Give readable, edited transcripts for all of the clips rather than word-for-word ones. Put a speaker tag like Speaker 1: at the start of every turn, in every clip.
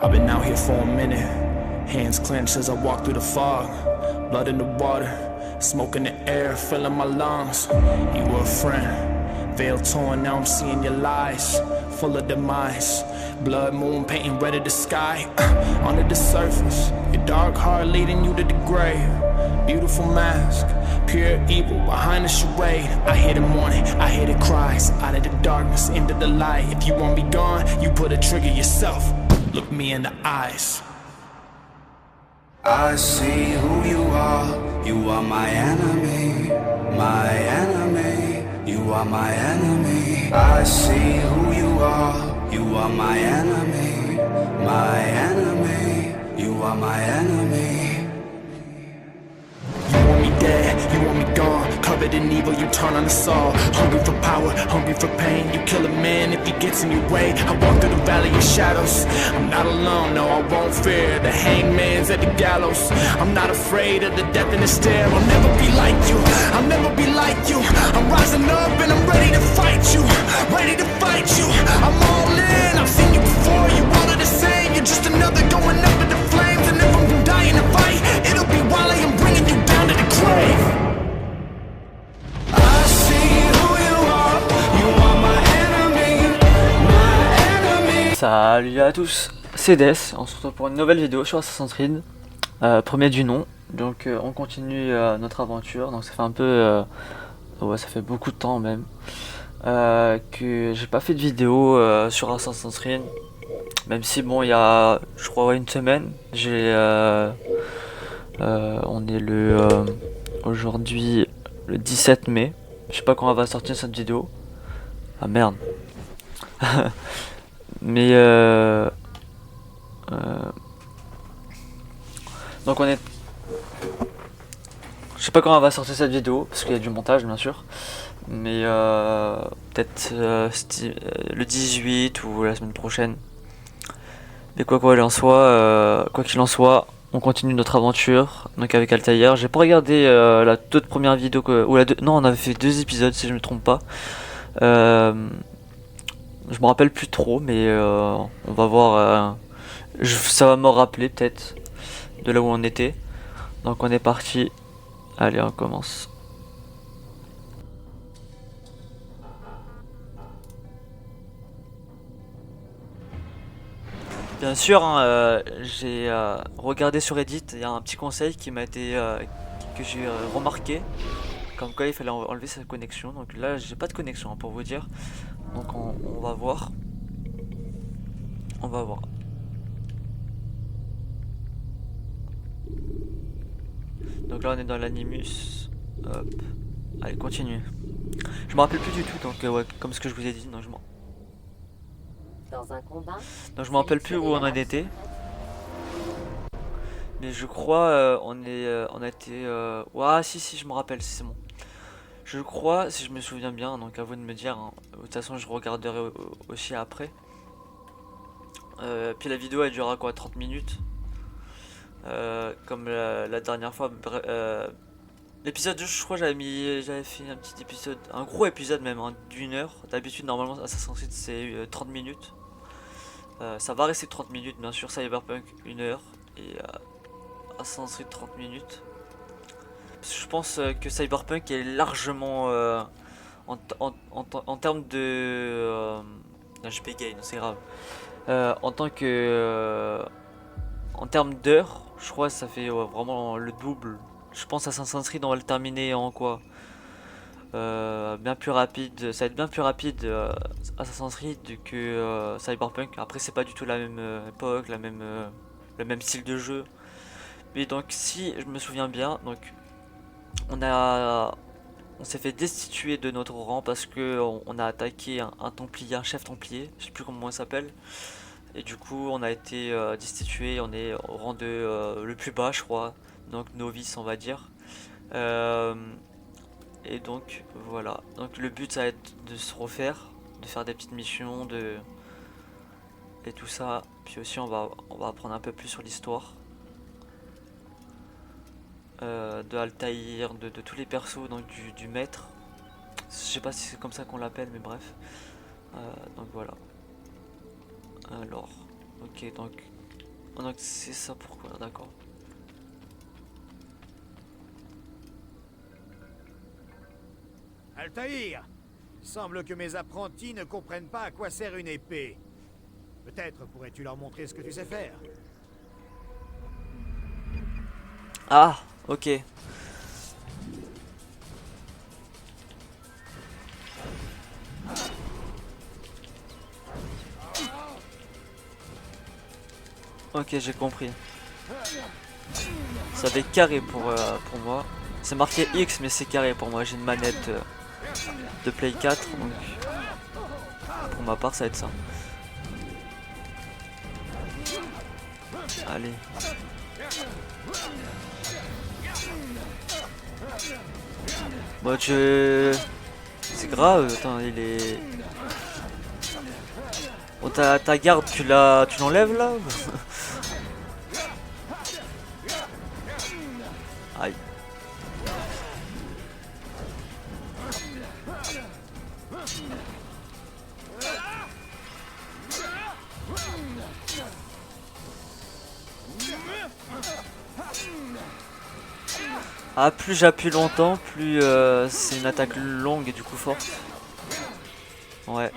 Speaker 1: I've been out here for a minute, hands clenched as I walk through the fog. Blood in the water, smoke in the air, filling my lungs. You were a friend, veil torn, now I'm seeing your lies, full of demise. Blood moon painting red of the sky, under the surface, your dark heart leading you to the grave. Beautiful mask, pure evil behind the charade. I hear the mourning, I hear the cries, out of the darkness, into the light. If you want me gone, you put a trigger yourself. Look me in the eyes.
Speaker 2: I see who you are my enemy, my enemy. You are my enemy. I see who you are my enemy, my enemy. You are my enemy.
Speaker 1: You want me dead, you want me gone, covered in evil, you turn on us all. Hungry for power, hungry for pain, you kill a man if he gets in your way. I walk through the valley of shadows, I'm not alone, no I won't fear. The hangman's at the gallows, I'm not afraid of the death in the stare. I'll never be like you, I'll never be like you. I'm rising up and I'm ready to fight you, ready to fight you. I'm all in, I've seen you before, you all are the same. You're just another going up in the flames. And if I'm dying to fight, it'll be while I am bringing you down to the grave.
Speaker 2: I see who you are my enemy, my enemy.
Speaker 3: Salut à tous, c'est Des, on se retrouve pour une nouvelle vidéo sur Assassin's Creed, premier du nom. Donc on continue notre aventure, donc ça fait un peu, ouais ça fait beaucoup de temps même, que j'ai pas fait de vidéo sur Assassin's Creed. Même si bon il y a je crois une semaine, on est le aujourd'hui le 17 mai, je sais pas quand elle va sortir cette vidéo. Ah merde. Mais donc on est, je sais pas quand elle va sortir cette vidéo parce qu'il y a du montage bien sûr, mais peut-être le 18 ou la semaine prochaine. Mais quoi qu'il en soit, on continue notre aventure donc avec Altaïr. J'ai pas regardé la toute première vidéo non on avait fait 2 épisodes si je me trompe pas. Je me rappelle plus trop, mais on va voir. Ça va me rappeler peut-être de là où on était. Donc on est parti. Allez, on commence. Bien sûr, hein, j'ai regardé sur Reddit. Il y a un petit conseil qui m'a été que j'ai remarqué. Comme quoi il fallait enlever sa connexion. Donc là, j'ai pas de connexion hein, pour vous dire. Donc on va voir. On va voir. Donc là on est dans l'animus. Hop. Allez continue. Je me rappelle plus du tout donc ouais, comme ce que je vous ai dit. Donc je me rappelle plus où on en était. Mais je crois on a été ouah si je me rappelle, c'est bon. Je crois, si je me souviens bien, donc à vous de me dire, hein. De toute façon je regarderai aussi après. Puis la vidéo elle durera quoi, 30 minutes comme la dernière fois. L'épisode 2 je crois j'avais fait un petit épisode, un gros épisode même hein, d'1 heure. D'habitude normalement Assassin's Creed c'est 30 minutes. Ça va rester 30 minutes bien sûr, Cyberpunk 1 heure et Assassin's Creed 30 minutes. Parce que je pense que Cyberpunk est largement en termes de je bégaye, c'est grave. En tant que en termes d'heures, je crois que ça fait vraiment le double. Je pense Assassin's Creed on va le terminer en quoi bien plus rapide, ça va être bien plus rapide Assassin's Creed que Cyberpunk. Après c'est pas du tout la même époque, le même style de jeu. Mais donc si je me souviens bien, donc on s'est fait destituer de notre rang parce que on a attaqué un templier, un chef templier, je sais plus comment il s'appelle. Et du coup on a été destitué, on est au rang de le plus bas je crois, donc novice on va dire. Et donc voilà, donc le but ça va être de se refaire, de faire des petites missions, et tout ça. Puis aussi on va apprendre un peu plus sur l'histoire de Altaïr, de tous les persos, donc du maître. Je sais pas si c'est comme ça qu'on l'appelle, mais bref. Donc voilà. Alors, ok, donc Donc c'est ça pourquoi, d'accord.
Speaker 4: Altaïr, il semble que mes apprentis ne comprennent pas à quoi sert une épée. Peut-être pourrais-tu leur montrer ce que tu sais faire.
Speaker 3: Ah, ok. Ok, j'ai compris. Ça fait carré pour moi. C'est marqué X, mais c'est carré pour moi. J'ai une manette de Play 4, donc pour ma part, ça va être ça. Allez. Bon, c'est grave, attends, il est... Bon, ta garde, tu l'enlèves là? Aïe. Ah, plus j'appuie longtemps, plus c'est une attaque longue et du coup forte. Ouais.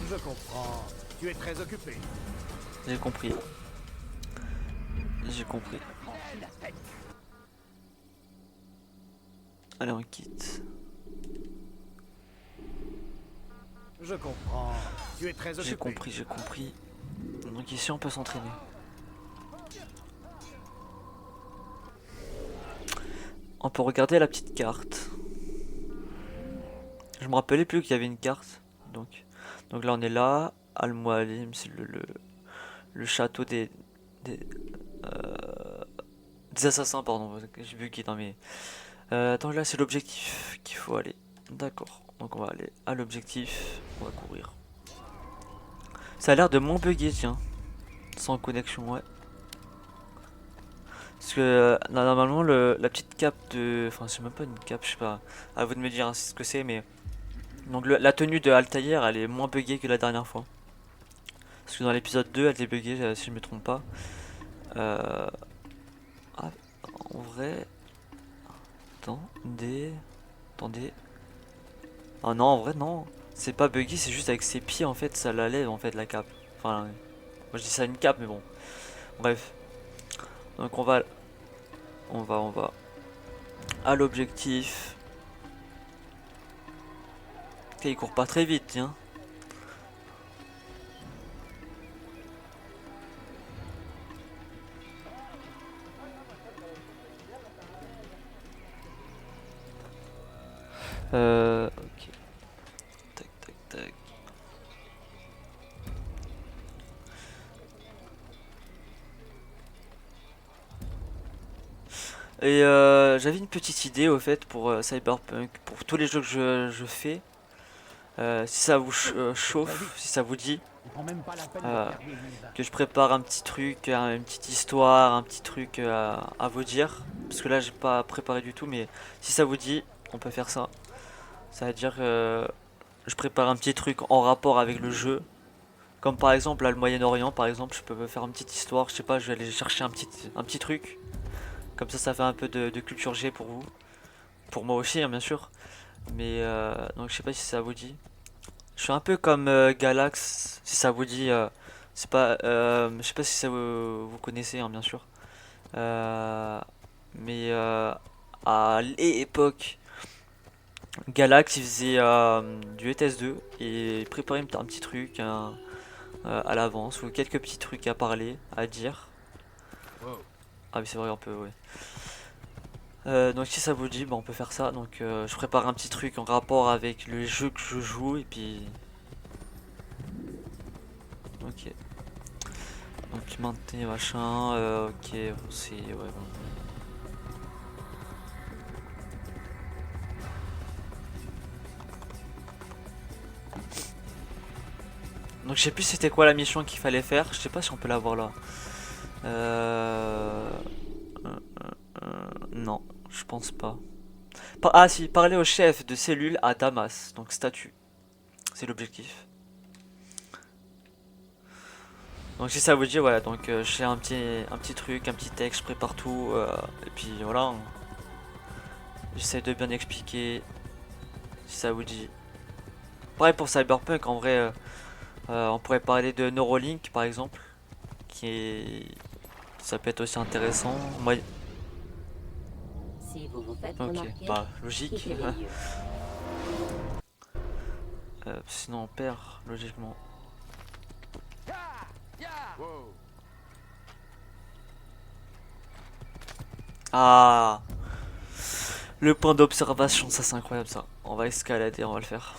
Speaker 4: Je comprends. Tu es très occupé.
Speaker 3: J'ai compris. J'ai compris. Allez, on quitte.
Speaker 4: Je comprends. Tu es très occupé.
Speaker 3: J'ai compris, j'ai compris. Donc ici on peut s'entraîner. On peut regarder la petite carte. Je me rappelais plus qu'il y avait une carte. Donc là on est là. Al-Mualim, c'est le château des, des assassins, pardon. J'ai vu qui est dans mes... attends, là c'est l'objectif qu'il faut aller. D'accord. Donc on va aller à l'objectif. On va courir. Ça a l'air de moins bugger, tiens. Sans connexion, ouais. Parce que normalement la petite cape de... Enfin c'est même pas une cape, je sais pas. À vous de me dire hein, ce que c'est, mais... Donc la tenue de Altaïr, elle est moins buggée que la dernière fois. Parce que dans l'épisode 2, elle était buggée, si je me trompe pas. Ah, en vrai... Attendez... Ah non, en vrai non. C'est pas buggy, c'est juste avec ses pieds en fait, ça la lève en fait la cape. Enfin, moi je dis ça une cape, mais bon. Bref. Donc on va à l'objectif. Ok, il court pas très vite, tiens. Ok. Tac, tac, tac. Et j'avais une petite idée au fait pour Cyberpunk, pour tous les jeux que je fais. Si ça vous chauffe, si ça vous dit, que je prépare un petit truc, une petite histoire, un petit truc à vous dire. Parce que là j'ai pas préparé du tout, mais si ça vous dit, on peut faire ça. Ça veut dire je prépare un petit truc en rapport avec le jeu. Comme par exemple là, le Moyen-Orient, par exemple, je peux faire une petite histoire, je sais pas, je vais aller chercher un petit truc. Comme ça fait un peu de culture G pour vous. Pour moi aussi, hein, bien sûr. Mais donc je sais pas si ça vous dit. Je suis un peu comme Galax, si ça vous dit. C'est pas, je sais pas si ça vous connaissez, hein, bien sûr. Euh, mais à l'époque, Galax il faisait du ETS2 et il préparait un petit truc à l'avance ou quelques petits trucs à parler, à dire. Ah oui c'est vrai un peu ouais. Donc si ça vous dit, bah, on peut faire ça. Donc je prépare un petit truc en rapport avec le jeu que je joue et puis... Ok. Donc maintenir machin, ok, c'est... Ouais, bon. Donc je sais plus c'était quoi la mission qu'il fallait faire, je sais pas si on peut la voir là. Euh... Non, je pense pas. Ah si, parler au chef de cellule à Damas, donc statut. C'est l'objectif. Donc si ça vous dit, voilà, donc je fais un petit truc, un petit texte, je prépare tout, et puis voilà. J'essaie de bien expliquer, si ça vous dit. Pareil pour Cyberpunk, en vrai, on pourrait parler de Neuralink par exemple, ça peut être aussi intéressant. Moi,
Speaker 5: Si vous vous faites
Speaker 3: ok,
Speaker 5: remarquer,
Speaker 3: bah logique.
Speaker 5: quittez les lieux.
Speaker 3: Sinon on perd logiquement. Ah, le point d'observation, ça c'est incroyable ça. On va escalader, on va le faire.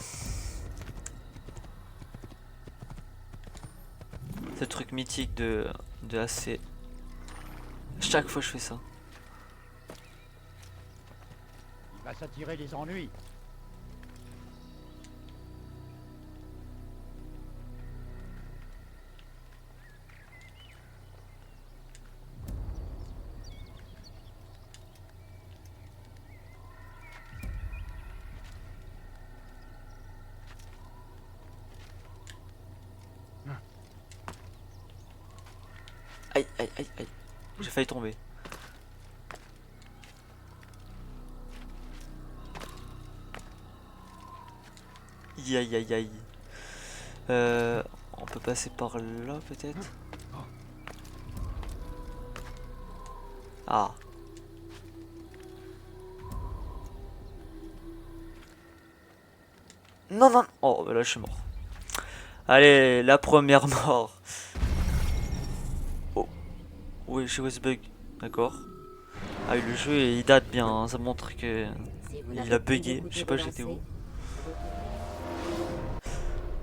Speaker 3: C'est le truc mythique de AC. Chaque fois je fais ça.
Speaker 4: Il va s'attirer les ennuis.
Speaker 3: Aïe aïe aïe aïe. J'ai failli tomber. Aïe aïe aïe aïe. On peut passer par là peut-être. Ah. Non non. Oh bah là je suis mort. Allez, la première mort. Oh. Oui, chez Westbug. D'accord. Ah oui, le jeu il date bien, hein. Ça montre que
Speaker 5: Si vous
Speaker 3: il
Speaker 5: n'avez
Speaker 3: a
Speaker 5: plus
Speaker 3: bugué.
Speaker 5: d'écoute
Speaker 3: Je sais pas
Speaker 5: de
Speaker 3: j'étais où.
Speaker 5: lancer,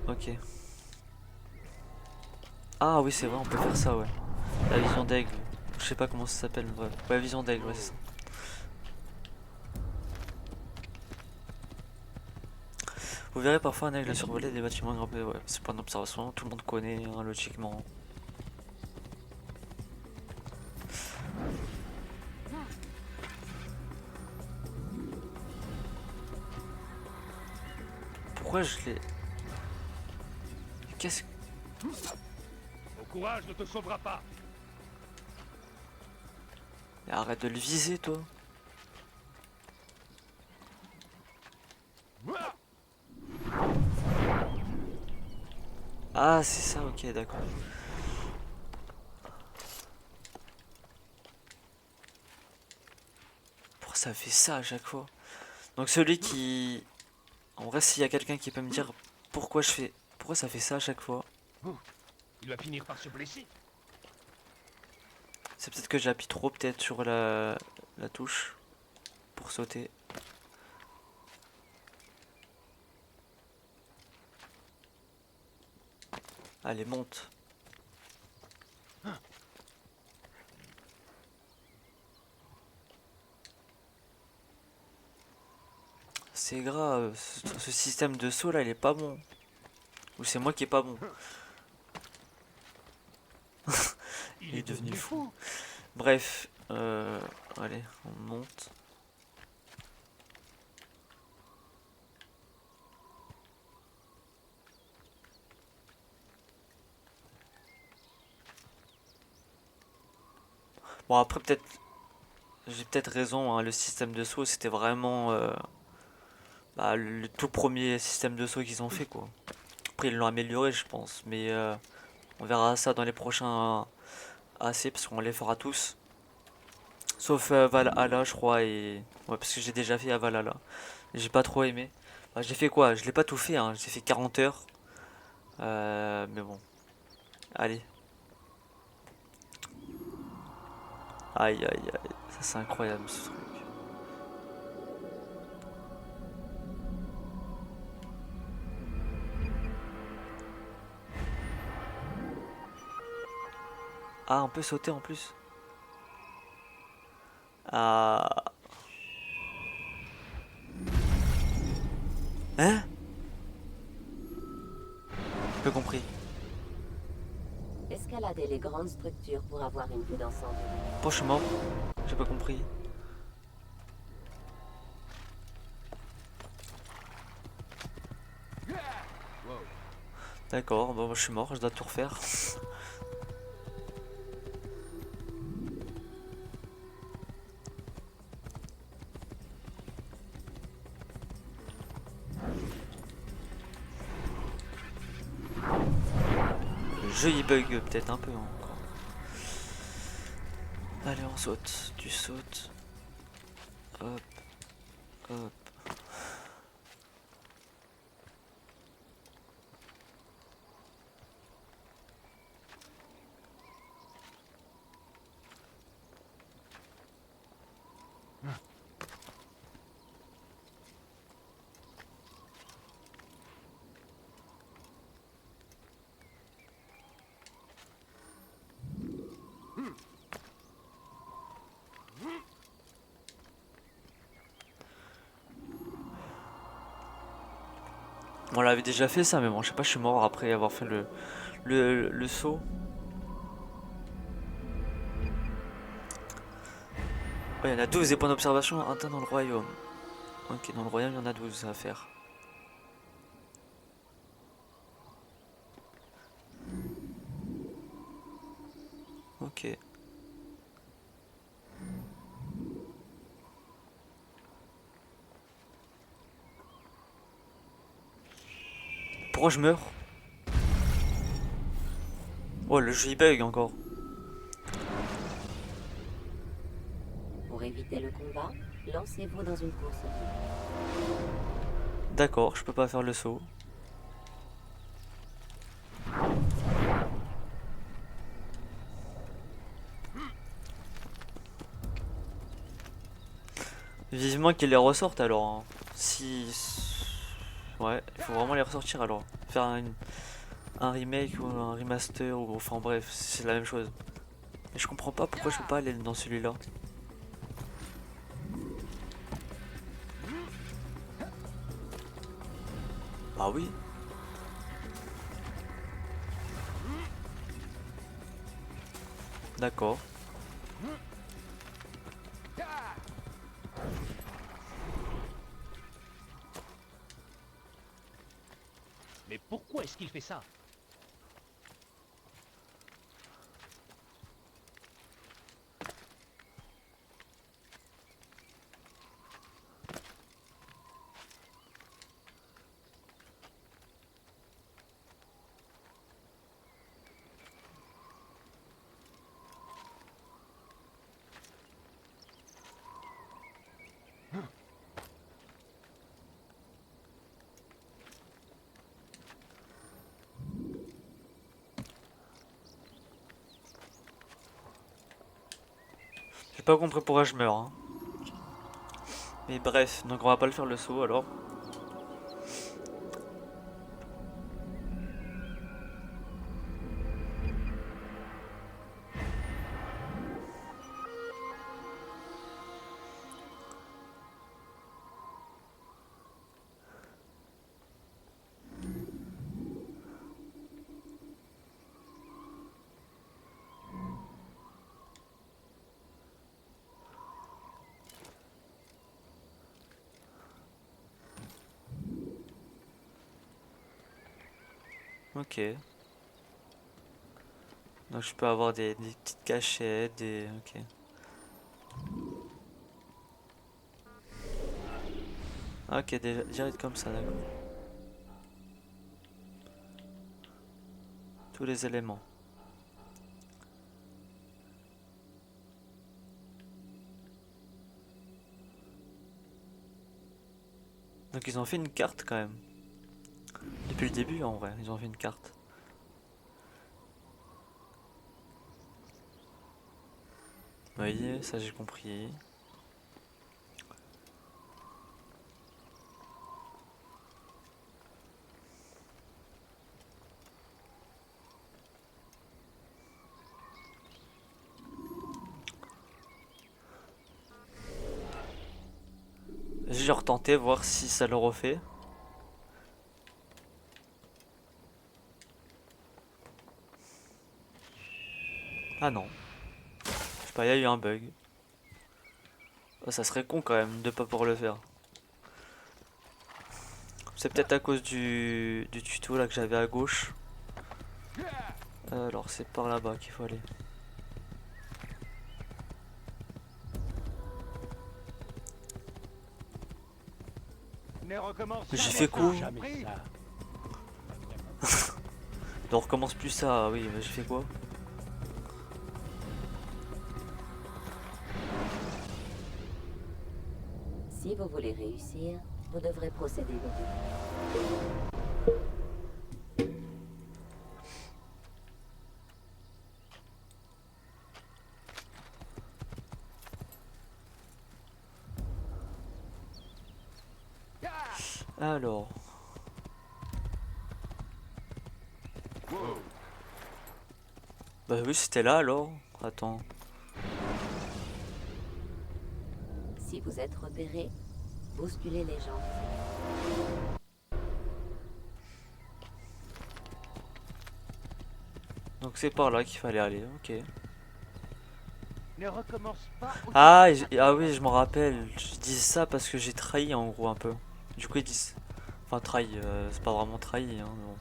Speaker 3: Ok. Ah oui c'est vrai, on peut faire ça, ouais. La vision d'aigle. Je sais pas comment ça s'appelle, bref. Ouais, vision d'aigle, ouais, c'est ça. Vous verrez parfois un aigle survoler des bâtiments grimpés, ouais. C'est point d'observation, tout le monde connaît, hein, logiquement. Pourquoi je l'ai... Qu'est-ce que...
Speaker 6: Mon courage ne te sauvera pas.
Speaker 3: Mais arrête de le viser, toi. Ah, c'est ça, ok, d'accord. Pourquoi ça fait ça à chaque fois? Donc celui qui... En vrai, s'il y a quelqu'un qui peut me dire pourquoi je fais... Pourquoi ça fait ça à chaque fois?
Speaker 6: Il va finir par se blesser.
Speaker 3: C'est peut-être que j'appuie trop peut-être sur la touche pour sauter. Allez, monte. C'est grave, ce système de saut là il est pas bon. Ou c'est moi qui est pas bon. Il est devenu fou. Bref, allez, on monte. Bon après peut-être, j'ai peut-être raison, hein, le système de saut c'était vraiment le tout premier système de saut qu'ils ont fait quoi. Après ils l'ont amélioré je pense, mais on verra ça dans les prochains AC parce qu'on les fera tous. Sauf Valhalla je crois et... Ouais parce que j'ai déjà fait à Valhalla. J'ai pas trop aimé. Bah, j'ai fait quoi? Je l'ai pas tout fait, hein. J'ai fait 40 heures. Mais bon. Allez. Aïe aïe aïe. Ça c'est incroyable ce truc. Ah on peut sauter en plus. Ah. Hein? J'ai pas compris.
Speaker 5: escaladez les grandes structures pour avoir une vue d'ensemble.
Speaker 3: Pourquoi je suis mort? J'ai pas compris.
Speaker 6: Wow.
Speaker 3: D'accord, bon, moi, je suis mort, je dois tout refaire. Le jeu il bug peut-être un peu encore. Allez, on saute, tu sautes. Hop, hop. On l'avait déjà fait ça, mais bon, je sais pas, je suis mort après avoir fait le saut. Ouais, il y en a 12 des points d'observation atteints dans le royaume. Ok, dans le royaume, il y en a 12 à faire. Ok. Pourquoi je meurs? Oh, le jeu il bug encore.
Speaker 5: Pour éviter le combat, lancez-vous dans une course libre.
Speaker 3: D'accord, je peux pas faire le saut. Vivement qu'ils les ressortent alors. Hein. Si. Ouais, il faut vraiment les ressortir alors. Faire un remake ou un remaster ou enfin bref, c'est la même chose. Mais je comprends pas pourquoi je peux pas aller dans celui-là. Ah oui. D'accord.
Speaker 6: Mais pourquoi est-ce qu'il fait ça?
Speaker 3: J'ai pas compris pourquoi je meurs. Hein. Mais bref, donc on va pas le faire le saut alors. Ok. Donc je peux avoir des petites cachettes, des... Ok. Ok, déjà, direct comme ça, d'accord. Tous les éléments. Donc ils ont fait une carte quand même. Depuis le début en vrai, ils ont fait une carte. Oui, ça j'ai compris. J'ai retenté voir si ça le refait. Ah non. Je sais pas, il y a eu un bug. Oh, ça serait con quand même de pas pouvoir le faire. C'est peut-être à cause du tuto là que j'avais à gauche. Alors c'est par là-bas qu'il faut aller.
Speaker 6: Ne recommence
Speaker 3: J'ai
Speaker 6: jamais
Speaker 3: fait quoi?
Speaker 6: ça, jamais ça.
Speaker 3: On recommence plus ça, oui, mais j'ai fait quoi?
Speaker 5: Si vous voulez réussir, vous devrez procéder de
Speaker 3: Alors. Bah oui, c'était là alors. Attends.
Speaker 5: Si vous êtes repéré, bousculez les gens.
Speaker 3: Donc c'est par là qu'il fallait aller, ok.
Speaker 6: Ne recommence pas.
Speaker 3: Ah, ah oui, je m'en rappelle. Je dis ça parce que j'ai trahi en gros un peu. Du coup ils disent... Enfin trahi, c'est pas vraiment trahi. Hein, mais bon.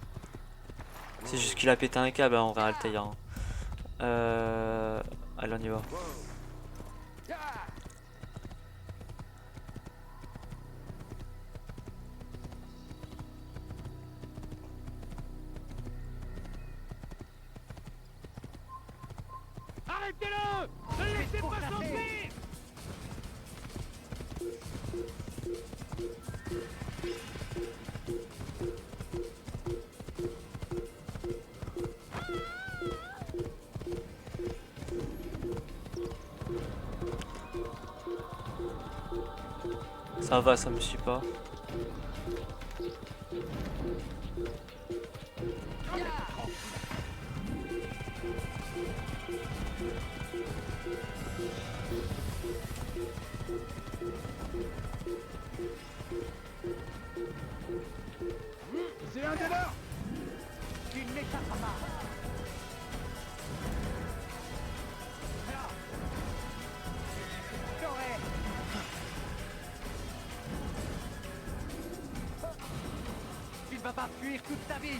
Speaker 3: C'est juste qu'il a pété un câble hein, en réalité. Hein. Allez on y va.
Speaker 6: Arrêtez-le! Ne le laissez pas s'enfuir!
Speaker 3: Ça va, ça me suit pas.
Speaker 6: C'est un des leurs! Tu n'échapperas pas! Là! J'aurai! Tu ne vas pas fuir toute ta vie!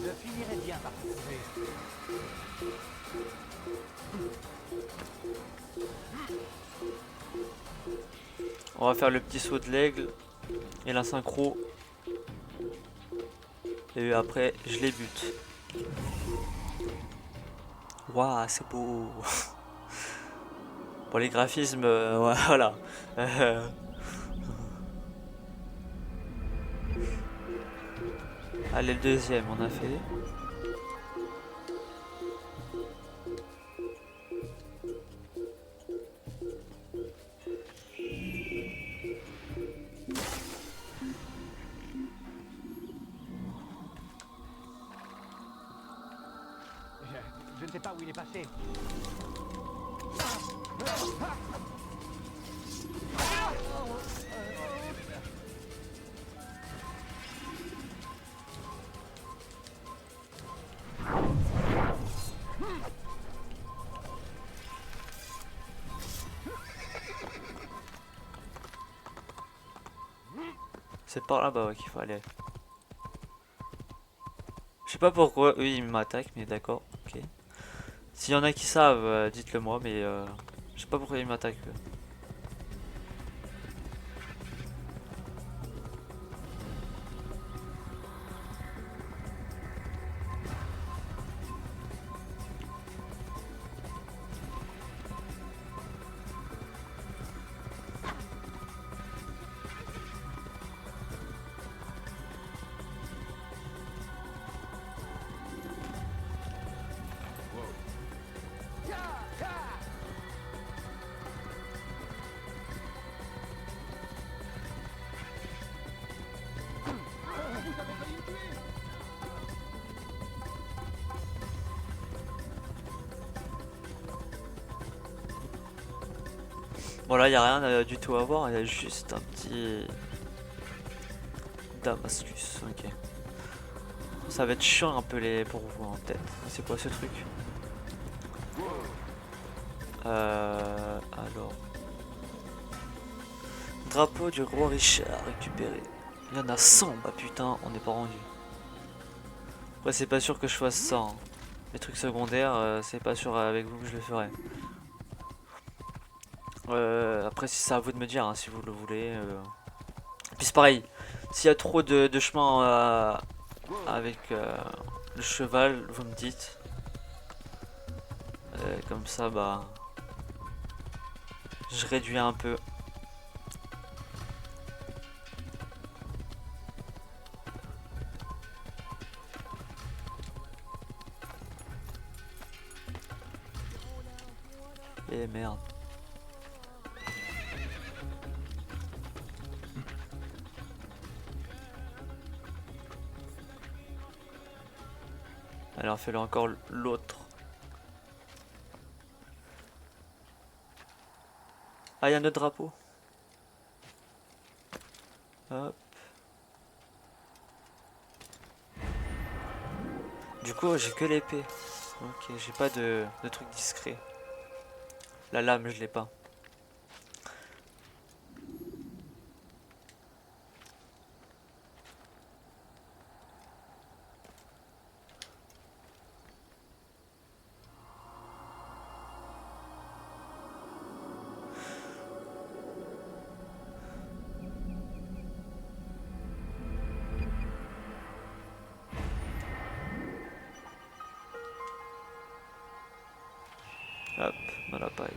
Speaker 6: Je finirai bien par te trouver.
Speaker 3: On va faire le petit saut de l'aigle et la synchro. Et après, je les bute. Waouh, c'est beau. Bon, les graphismes, ouais, voilà. Allez, le deuxième, on a fait.
Speaker 6: Je ne sais pas où il est passé.
Speaker 3: C'est par là-bas ouais, qu'il faut aller. Je sais pas pourquoi eux ils m'attaquent, mais d'accord, ok. S'il y en a qui savent, dites-le moi, mais je sais pas pourquoi ils m'attaquent. Bon là il n'y a rien du tout à voir, il y a juste un petit Damascus, ok. Ça va être chiant un peu les pour vous en tête. C'est quoi ce truc? Alors. Drapeau du roi Richard récupéré. Il y en a 100, bah putain, on n'est pas rendu. Après, c'est pas sûr que je fasse ça. Hein. Les trucs secondaires, c'est pas sûr avec vous que je le ferai. Après, si c'est à vous de me dire, hein, si vous le voulez. Puis c'est pareil, s'il y a trop de chemin avec le cheval, vous me dites. Comme ça, bah, je réduis un peu. Et merde. Alors fais-le encore l'autre. Ah, il y a notre drapeau. Hop. Du coup, j'ai que l'épée. Ok, j'ai pas de truc discret. La lame, je l'ai pas. Hop, dans la paille.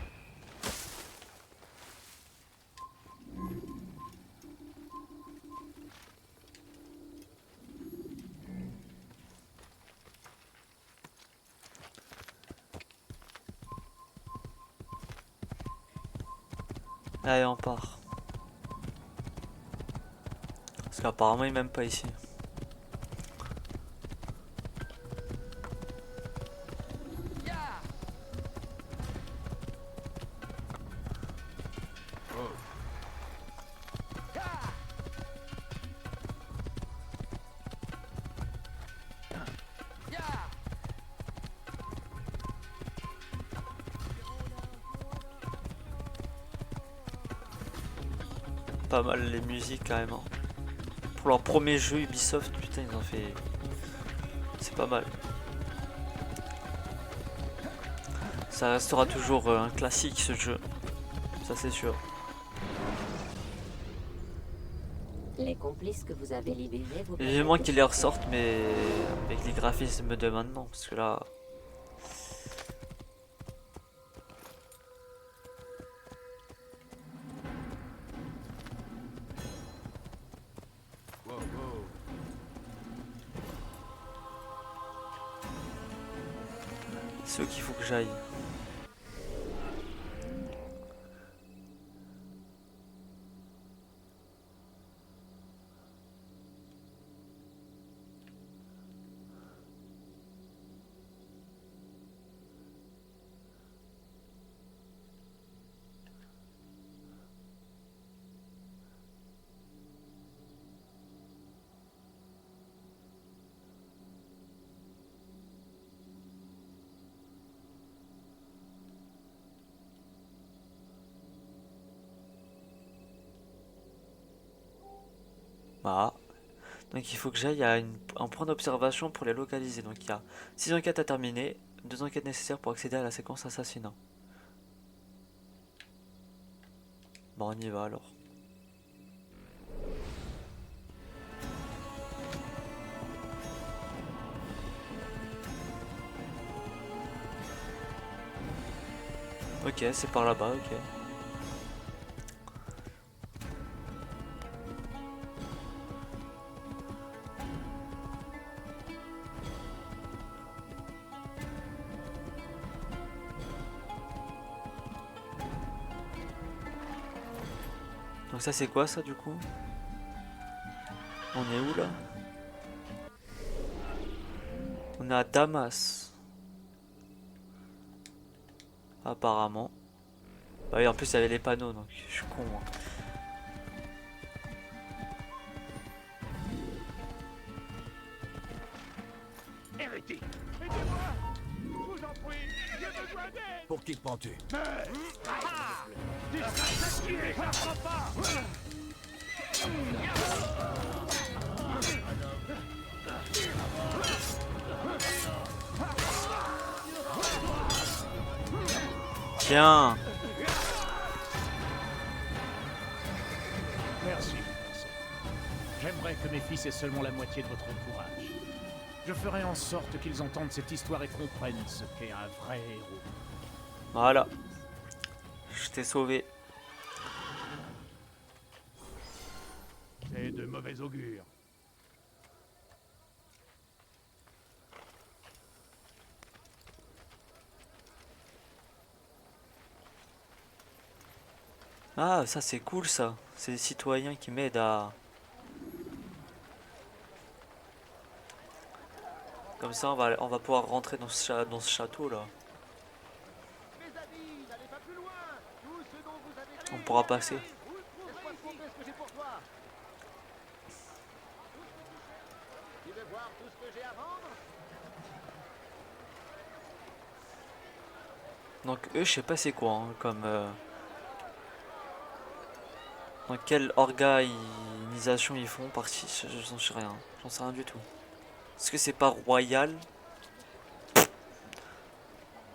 Speaker 3: Allez, on part. Parce qu'apparemment, il m'aime pas ici. Pas mal les musiques carrément. Pour leur premier jeu Ubisoft, putain ils ont fait... C'est pas mal. Ça restera toujours un classique ce jeu. Ça c'est sûr.
Speaker 5: Les complices que vous avez libérés vous
Speaker 3: Vivement qu'ils les ressortent mais avec les graphismes de maintenant. Parce que là... C'est eux qu'il faut que j'aille. Bah. Donc il faut que j'aille à un point d'observation pour les localiser. Donc il y a 6 enquêtes à terminer, 2 enquêtes nécessaires pour accéder à la séquence assassinat. Bon, on y va alors. Ok, c'est par là-bas, ok. Donc ça c'est quoi ça du coup? On est où là? On est à Damas. Apparemment. Bah oui en plus il y avait les panneaux donc je suis con moi.
Speaker 6: Hérétique! Aidez-moi! Je vous en prie! J'ai besoin d'aide!
Speaker 4: Pour qui te prends-tu?
Speaker 6: Tu seras sacrifié! J'apprends pas!
Speaker 3: Tiens.
Speaker 6: Merci, professeur. J'aimerais que mes fils aient seulement la moitié de votre courage. Je ferai en sorte qu'ils entendent cette histoire et comprennent ce qu'est un vrai héros.
Speaker 3: Voilà. Je t'ai sauvé.
Speaker 6: C'est de mauvais augure.
Speaker 3: Ah, ça c'est cool ça. C'est des citoyens qui m'aident à... Comme ça, on va pouvoir rentrer dans ce château là.
Speaker 7: Mes amis, n'allez pas plus loin. Tout ce dont vous avez
Speaker 3: On pourra passer.
Speaker 7: laisse-moi te montrer ce que j'ai pour toi. Tu veux voir tout ce que j'ai à vendre?
Speaker 3: Donc eux, je sais pas c'est quoi, hein, comme... Dans quelle organisation ils font partie, j'en sais rien. J'en sais rien du tout. Est-ce que c'est pas royal?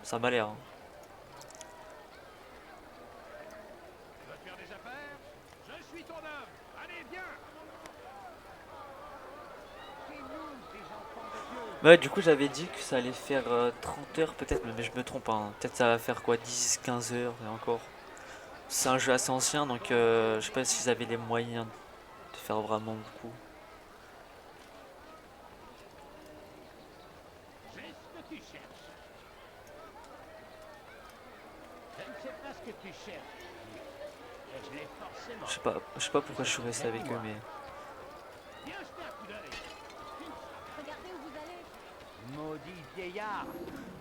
Speaker 3: Ça m'a l'air. Hein.
Speaker 6: Tu vas te faire des affaires? Je suis ton homme. Allez, viens.
Speaker 3: Ouais, du coup, j'avais dit que ça allait faire 30 heures peut-être, mais je me trompe. Hein. Peut-être ça va faire quoi, 10-15 heures et encore. C'est un jeu assez ancien, donc je sais pas s'ils avaient les moyens de faire vraiment beaucoup.
Speaker 6: J'ai ce que tu cherches. Je ne sais pas ce que tu cherches. Mais je l'ai forcément.
Speaker 3: Je sais pas pourquoi je suis resté avec eux, mais...
Speaker 6: Viens jeter un coup d'œil.
Speaker 5: Regardez où vous allez.
Speaker 7: Maudit vieillard.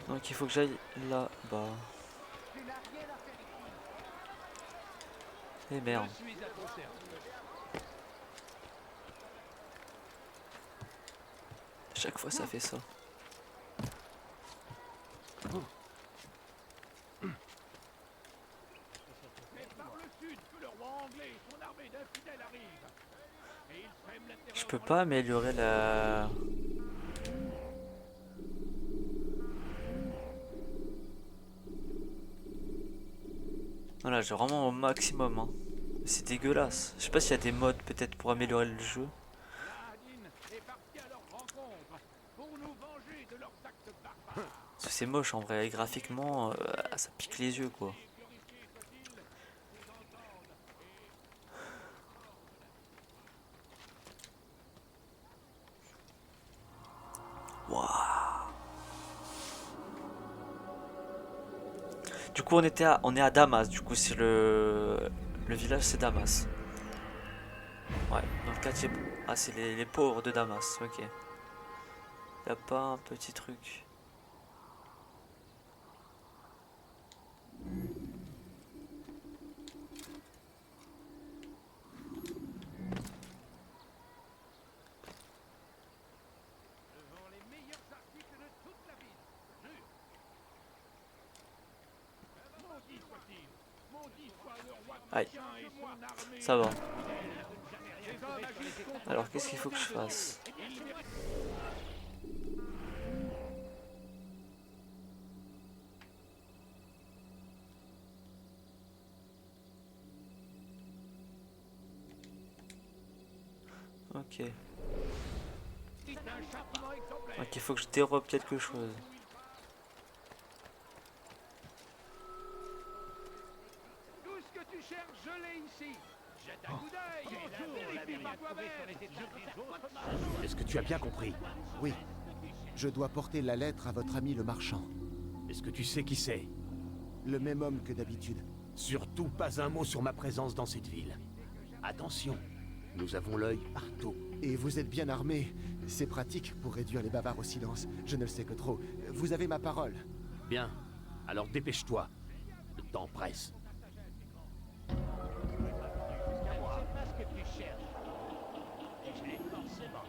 Speaker 3: Donc il faut que j'aille là-bas.
Speaker 7: Tu n'as rien à faire ici.
Speaker 3: Eh merde.
Speaker 6: Je suis à ton service.
Speaker 3: Chaque fois ça fait ça.
Speaker 6: C'est par le sud que le roi anglais et son armée d'infidèles arrivent. Et ils sèment la terreur
Speaker 3: Je peux
Speaker 6: en
Speaker 3: pas améliorer la... Voilà, j'ai vraiment au maximum. Hein. C'est dégueulasse. Je sais pas s'il y a des modes peut-être pour améliorer le jeu.
Speaker 6: Saladin est parti à leur rencontre pour nous venger de leurs actes barbares.
Speaker 3: Parce que c'est moche en vrai. Graphiquement, ça pique les yeux quoi. Waouh. Du coup, on est à Damas. Du coup, c'est le village, c'est Damas. Ouais, dans le quartier. Ah, c'est les pauvres de Damas. Ok. Y a pas un petit truc.
Speaker 6: Devant les meilleurs articles de toute la ville. Jure. Maudit soit-il. Maudit soit le roi
Speaker 3: Aïe.
Speaker 6: chrétien et son armée.
Speaker 3: Ça va.
Speaker 6: Ces hommes agissent contre
Speaker 3: Alors, qu'est-ce qu'il faut que je fasse?
Speaker 6: Ils méritent.
Speaker 3: Ok.
Speaker 6: C'est un châtiment exemplaire.
Speaker 3: Ok, il faut que je dérobe quelque chose.
Speaker 6: Tout ce que tu cherches, je l'ai ici. Jette un coup d'œil et la vérifie par toi-même.
Speaker 4: Est-ce que tu as bien compris? Oui. Je dois porter la lettre à votre ami le marchand.
Speaker 8: Est-ce que tu sais qui c'est?
Speaker 4: Le même homme que d'habitude.
Speaker 8: Surtout pas un mot sur ma présence dans cette ville. Attention, nous avons l'œil partout.
Speaker 4: Et vous êtes bien armé. C'est pratique pour réduire les bavards au silence. Je ne le sais que trop. Vous avez ma parole.
Speaker 8: Bien, alors dépêche-toi. Le temps presse.
Speaker 6: Je ne sais pas ce que tu cherches. Et je l'ai forcément.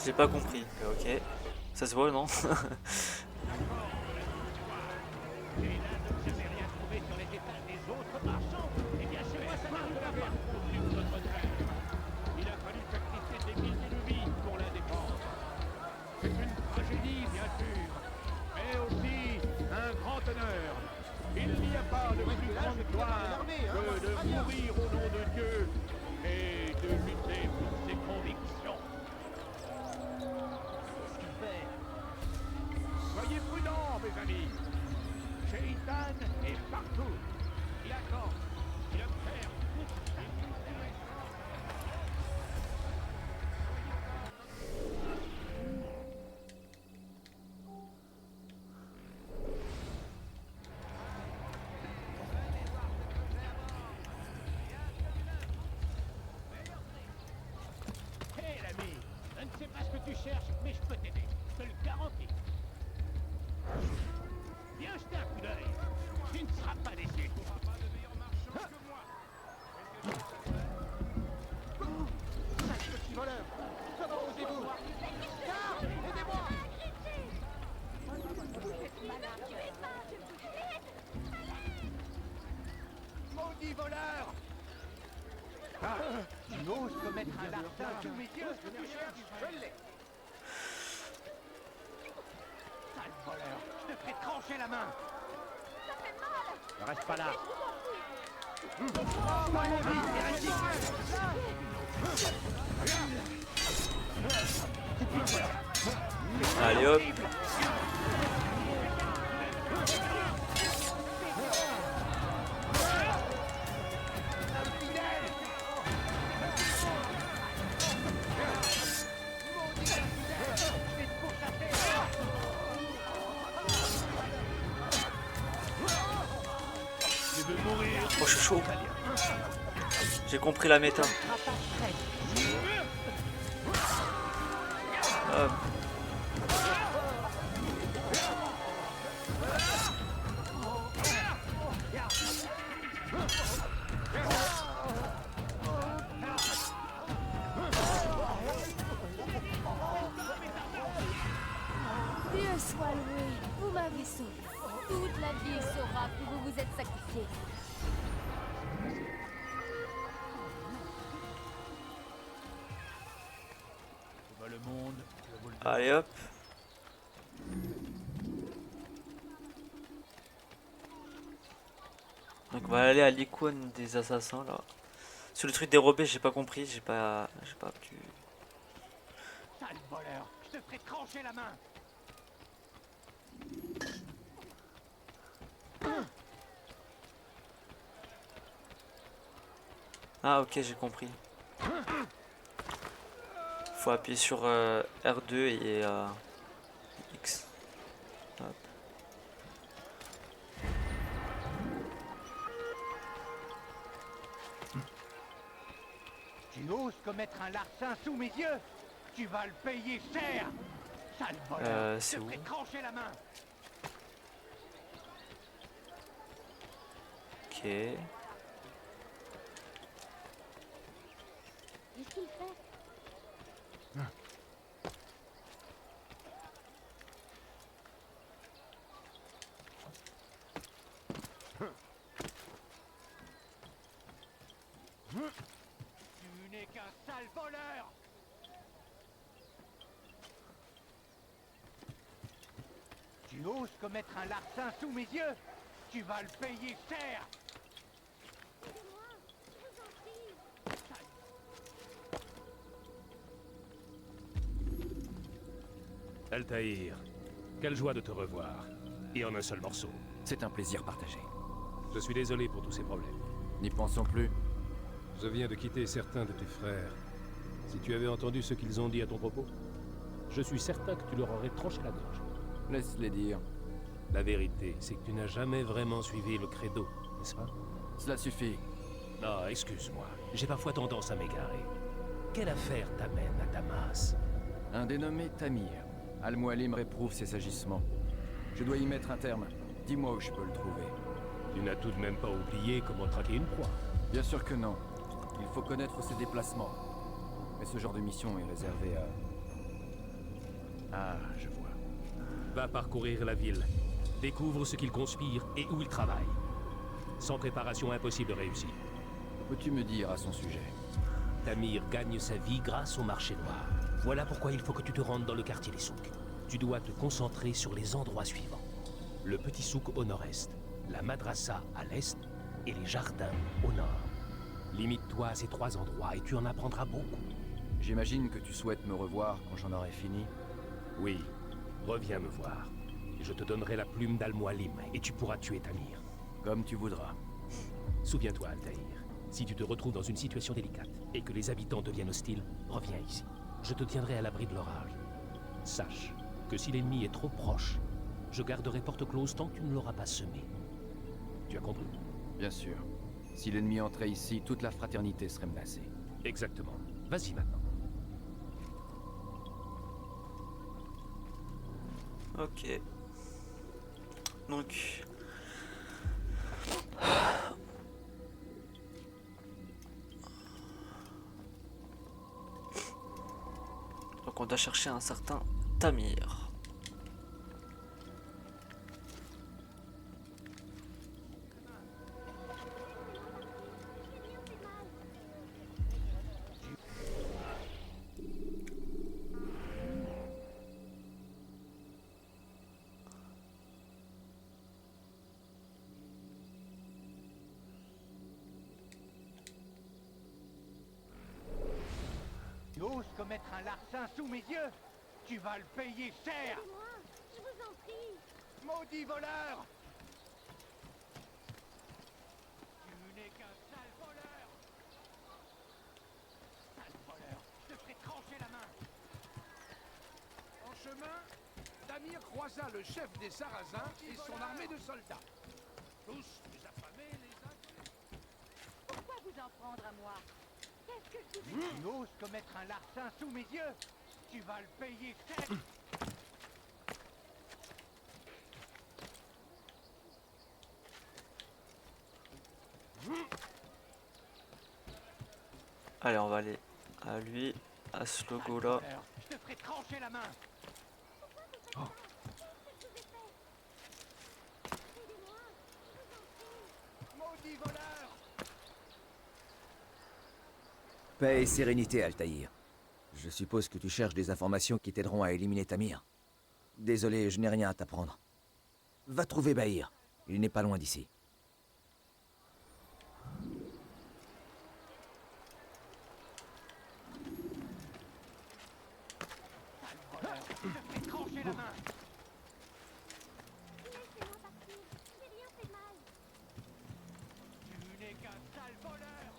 Speaker 3: J'ai pas compris. Ok. Ça se voit, non?
Speaker 6: Soyez prudents, mes amis. Shaitan est partout. Il attend. Il observe. Hé, l'ami, je ne sais pas ce que tu cherches, mais je peux t'aider. Je te le garantis. Viens jeter un coup d'œil. Tu ne seras pas déçu. Tu ne pas de meilleur marchand que moi.
Speaker 7: Sale petit voleur! Comment osez-vous? Car, aidez-moi!
Speaker 6: Maudit voleur! Tu n'oses commettre un larcin sous mes yeux. Ce que tu cherches, je l'ai. Sale voleur, je te ferai trancher la main. Ne reste pas là.
Speaker 3: Allez hop. Oh, je suis chaud. J'ai compris la méta. Hop.
Speaker 9: Dieu soit loué, vous m'avez sauvé. Toute la ville saura que vous vous êtes sacrifié.
Speaker 6: Le monde, je vous le dis.
Speaker 3: Allez hop. Donc on va aller à l'icône des assassins là. Sur le truc dérobé, j'ai pas compris, j'ai pas pu.
Speaker 6: Sale voleur, je te ferai trancher la main.
Speaker 3: Ah ok, j'ai compris. Faut appuyer sur R2 et X. Hop.
Speaker 6: Tu oses commettre un larcin sous mes yeux? Tu vas le payer cher. Sale voleur, je
Speaker 3: c'est
Speaker 6: te
Speaker 3: où?
Speaker 6: ferai trancher la main.
Speaker 3: Ok.
Speaker 9: Qu'est-ce qu'il fait?
Speaker 6: Tu n'es qu'un sale voleur. Tu oses commettre un larcin sous mes yeux? Tu vas le payer cher.
Speaker 10: Altaïr, quelle joie de te revoir. Et en un seul morceau.
Speaker 11: C'est un plaisir partagé.
Speaker 10: Je suis désolé pour tous ces problèmes.
Speaker 11: N'y pensons plus.
Speaker 10: Je viens de quitter certains de tes frères. Si tu avais entendu ce qu'ils ont dit à ton propos, je suis certain que tu leur aurais tranché la gorge.
Speaker 11: Laisse-les dire.
Speaker 10: La vérité, c'est que tu n'as jamais vraiment suivi le credo, n'est-ce pas?
Speaker 11: Cela suffit.
Speaker 10: Non, excuse-moi. J'ai parfois tendance à m'égarer. Quelle affaire t'amène à Damas?
Speaker 11: Un dénommé Tamir. Al-Mualim réprouve ses agissements. Je dois y mettre un terme. Dis-moi où je peux le trouver.
Speaker 10: Tu n'as tout de même pas oublié comment traquer une proie.
Speaker 11: Bien sûr que non. Il faut connaître ses déplacements. Mais ce genre de mission est réservé Ah, je vois.
Speaker 10: Va parcourir la ville. Découvre ce qu'ils conspirent et où ils travaillent. Sans préparation, impossible de réussir.
Speaker 11: Que peux-tu me dire à son sujet?
Speaker 10: Tamir gagne sa vie grâce au marché noir. Voilà pourquoi il faut que tu te rendes dans le quartier des souks. Tu dois te concentrer sur les endroits suivants. Le petit souk au nord-est, la madrasa à l'est et les jardins au nord. Limite-toi à ces 3 endroits et tu en apprendras beaucoup.
Speaker 11: J'imagine que tu souhaites me revoir quand j'en aurai fini.
Speaker 10: Oui, reviens me voir. Je te donnerai la plume d'Al-Mualim et tu pourras tuer Tamir.
Speaker 11: Comme tu voudras.
Speaker 10: Souviens-toi, Altaïr, si tu te retrouves dans une situation délicate et que les habitants deviennent hostiles, reviens ici. Je te tiendrai à l'abri de l'orage. Sache que si l'ennemi est trop proche, je garderai porte close tant que tu ne l'auras pas semé. Tu as compris?
Speaker 11: Bien sûr. Si l'ennemi entrait ici, toute la fraternité serait menacée.
Speaker 10: Exactement. Vas-y maintenant.
Speaker 3: Ok. Donc... Donc on doit chercher un certain Tamir.
Speaker 7: Tu oses commettre un larcin sous mes yeux? Tu vas le payer cher!
Speaker 9: Aidez-moi, je vous en prie.
Speaker 7: Maudit voleur! Tu n'es qu'un sale voleur! Sale voleur, je te ferai trancher la main!
Speaker 6: En chemin, Tamir croisa le chef des Sarrasins et son armée de soldats. Tous plus affamés les uns que les autres.
Speaker 9: Pourquoi vous en prendre à moi? Qu'est-ce que je vous ai
Speaker 7: Tu oses commettre un larcin sous mes yeux? Tu vas le payer cher!
Speaker 3: Allez, on va aller à lui, à ce logo là.
Speaker 7: Je te ferai trancher la main! Maudit voleur!
Speaker 12: Paix et sérénité, Altaïr. Je suppose que tu cherches des informations qui t'aideront à éliminer Tamir. Désolé, je n'ai rien à t'apprendre. Va trouver Bahir. Il n'est pas loin d'ici.
Speaker 7: Je te ferai trancher la main!
Speaker 9: Laissez-moi partir, j'ai rien fait de mal.
Speaker 7: Tu n'es qu'un sale voleur!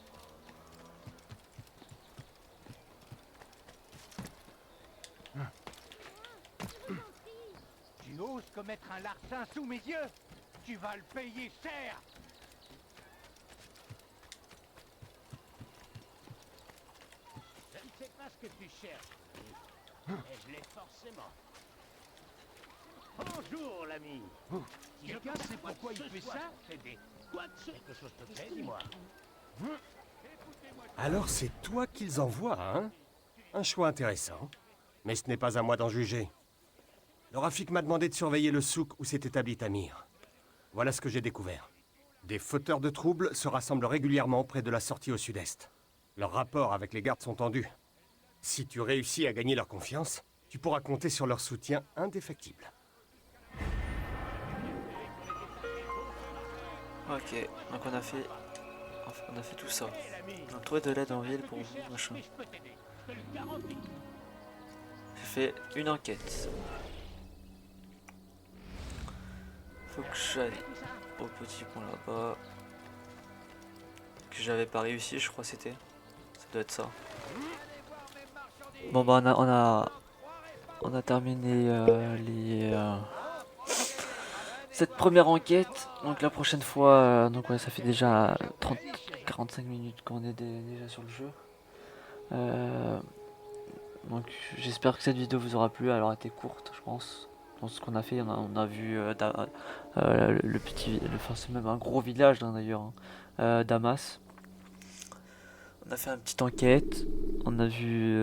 Speaker 9: Je vous en prie.
Speaker 7: Tu oses commettre un larcin sous mes yeux? Tu vas le payer cher!
Speaker 6: Je ne sais pas ce que tu cherches, mais je l'ai forcément. Bonjour, l'ami. Quelqu'un sait pourquoi il fait ça? Quoi que quelque chose te plaît, dis-moi.
Speaker 13: Alors c'est toi qu'ils envoient, hein? Un choix intéressant. Mais ce n'est pas à moi d'en juger. Le Rafik m'a demandé de surveiller le souk où s'est établi Tamir. Voilà ce que j'ai découvert. Des fauteurs de troubles se rassemblent régulièrement près de la sortie au sud-est. Leurs rapports avec les gardes sont tendus. Si tu réussis à gagner leur confiance, tu pourras compter sur leur soutien indéfectible.
Speaker 3: Ok, donc on a fait tout ça. On a trouvé de l'aide en ville pour vous, machin. J'ai fait une enquête. Faut que j'aille au petit pont là-bas. Que j'avais pas réussi, je crois c'était. Ça doit être ça. Bon bah on a terminé cette première enquête. Donc la prochaine fois, donc ouais, ça fait déjà 45 minutes qu'on est déjà sur le jeu. Donc j'espère que cette vidéo vous aura plu. Elle aura été courte, je pense. Dans ce qu'on a fait, on a vu le petit, enfin c'est même un gros village hein, d'ailleurs, hein, Damas. On a fait une petite enquête. On a vu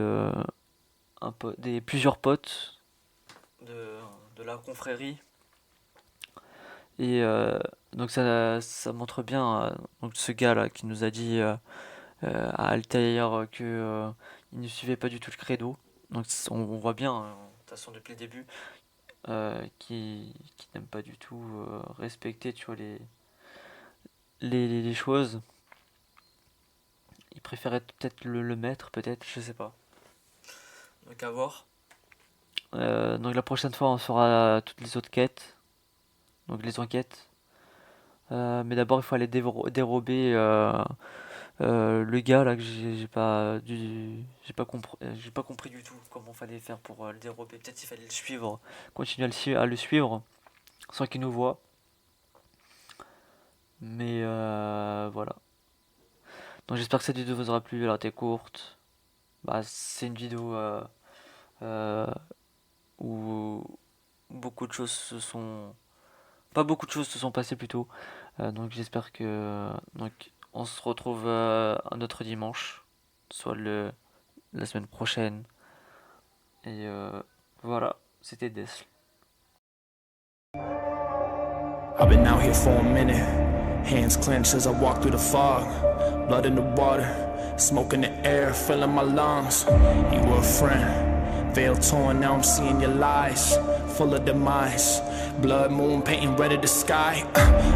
Speaker 3: plusieurs potes la confrérie. Et donc ça montre bien donc ce gars là qui nous a dit à Altair que il ne suivait pas du tout le credo. Donc on voit bien, de toute façon depuis le début, qui n'aime pas du tout respecter, tu vois, les choses. Il préférait peut-être le maître, peut-être, je sais pas. Donc à voir. Donc la prochaine fois on fera toutes les autres quêtes. Donc les enquêtes. Mais d'abord il faut aller dérober le gars là que j'ai pas compris du tout comment fallait faire pour le dérober. Peut-être qu'il fallait le suivre, continuer à le suivre sans qu'il nous voie. Mais voilà. Donc j'espère que cette vidéo vous aura plu. Elle a été courte. Bah, c'est une vidéo où beaucoup de choses se sont... Pas beaucoup de choses se sont passées plutôt. Donc j'espère que... Donc on se retrouve un autre dimanche. Soit la semaine prochaine. Et voilà. C'était Death.
Speaker 1: I've been out here for a minute. Hands clenched as I walk through the fog. Blood in the water, smoke in the air, filling my lungs. You were a friend, veil torn, now I'm seeing your lies. Full of demise, blood moon painting red of the sky.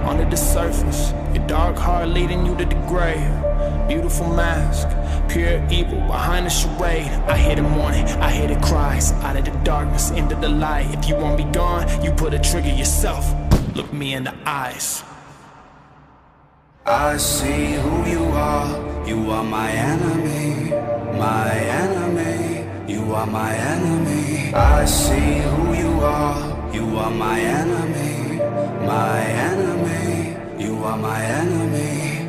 Speaker 1: Under the surface, your dark heart leading you to the grave. Beautiful mask, pure evil behind the charade. I hear the mourning, I hear the cries. Out of the darkness, into the light. If you want me gone, you put a trigger yourself. Look me in the eyes.
Speaker 2: I see who you are. You are my enemy, my enemy. You are my enemy. I see who you are. You are my enemy, my enemy. You are my enemy.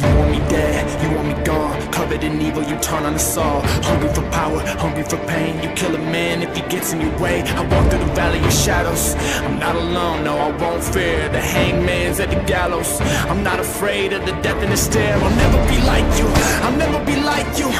Speaker 1: You want me dead, you want me gone. Covered in evil, you turn on us all. Hungry for power, hungry for pain. You kill a man if he gets in your way. I walk through the valley of shadows. I'm not alone, no, I won't fear. The hangman's at the gallows. I'm not afraid of the death in the stare. I'll never be like you, I'll never be like you.